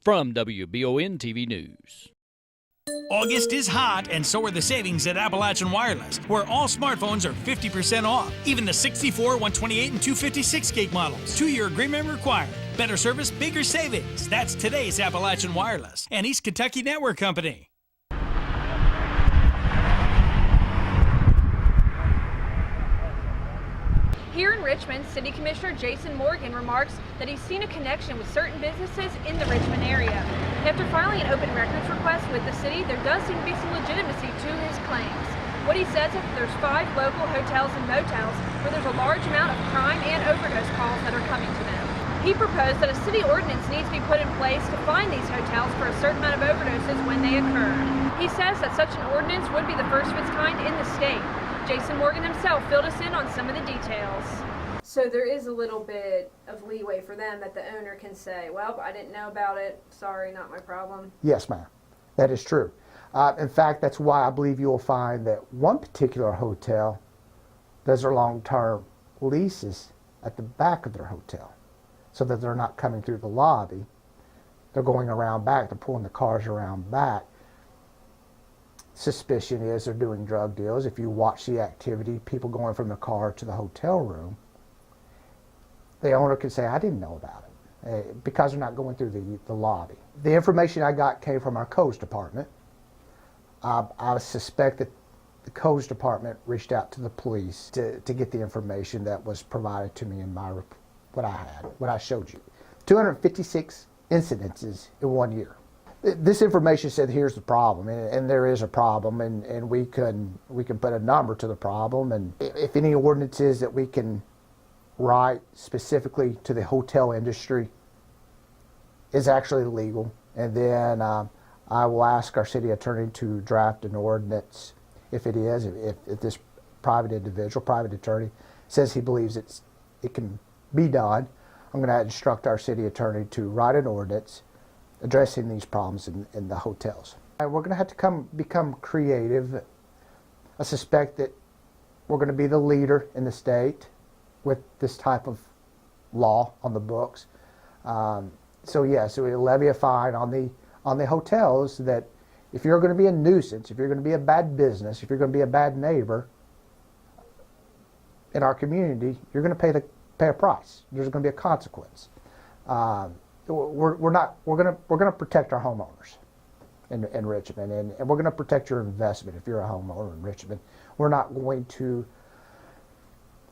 From WBON TV News. August is hot, and so are the savings at Appalachian Wireless, where all smartphones are 50% off. Even the 64, 128, and 256 gig models. 2-year agreement required. Better service, bigger savings. That's today's Appalachian Wireless and East Kentucky Network Company. Here in Richmond, City Commissioner Jason Morgan remarks that he's seen a connection with certain businesses in the Richmond area. After filing an open records request with the city, there does seem to be some legitimacy to his claims. What he says is that there's 5 local hotels and motels where there's a large amount of crime and overdose calls that are coming to them. He proposed that a city ordinance needs to be put in place to fine these hotels for a certain amount of overdoses when they occur. He says that such an ordinance would be the first of its kind in the state. Jason Morgan himself filled us in on some of the details. So there is a little bit of leeway for them that the owner can say, well, I didn't know about it, sorry, not my problem. Yes, ma'am. That is true. In fact, that's why I believe you'll find that one particular hotel does their long-term leases at the back of their hotel so that they're not coming through the lobby. They're going around back, they're pulling the cars around back. Suspicion is they're doing drug deals. If you watch the activity, people going from the car to the hotel room, the owner can say, I didn't know about it, because they're not going through the lobby. The information I got came from our codes department. I suspect that the codes department reached out to the police to get the information that was provided to me in what I showed you. 256 incidences in 1 year. This information said here's the problem, and there is a problem, and we can put a number to the problem, and if any ordinances that we can write specifically to the hotel industry is actually legal, and then I will ask our city attorney to draft an ordinance if it is, if this private attorney says he believes it can be done. I'm going to instruct our city attorney to write an ordinance addressing these problems in the hotels. We're going to have to become creative. I suspect that we're going to be the leader in the state with this type of law on the books. So we'll levy a fine on the hotels that if you're going to be a nuisance, if you're going to be a bad business, if you're going to be a bad neighbor in our community, you're going to pay a price. There's going to be a consequence. We're going to protect our homeowners in Richmond, and we're going to protect your investment if you're a homeowner in Richmond. We're not going to,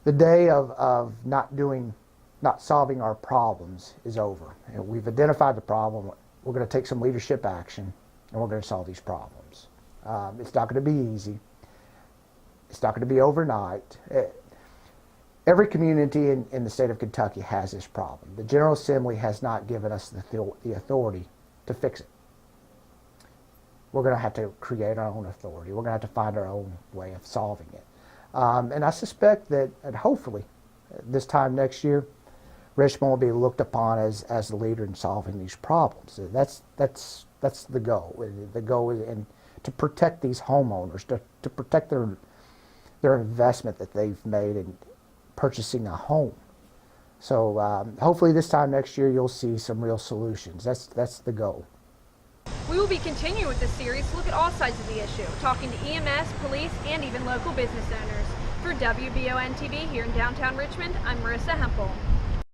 the day of not solving our problems is over. And we've identified the problem. We're going to take some leadership action, and we're going to solve these problems. It's not going to be easy. It's not going to be overnight. Every community in the state of Kentucky has this problem. The General Assembly has not given us the authority to fix it. We're going to have to create our own authority. We're going to have to find our own way of solving it. And I suspect that, and hopefully, this time next year, Richmond will be looked upon as the leader in solving these problems. That's the goal. The goal is to protect these homeowners, to protect their investment that they've made in purchasing a home. So hopefully this time next year you'll see some real solutions. That's the goal. We will be continuing with this series to look at all sides of the issue, talking to EMS, police, and even local business owners. For WBON TV here in downtown Richmond, I'm Marissa Hempel.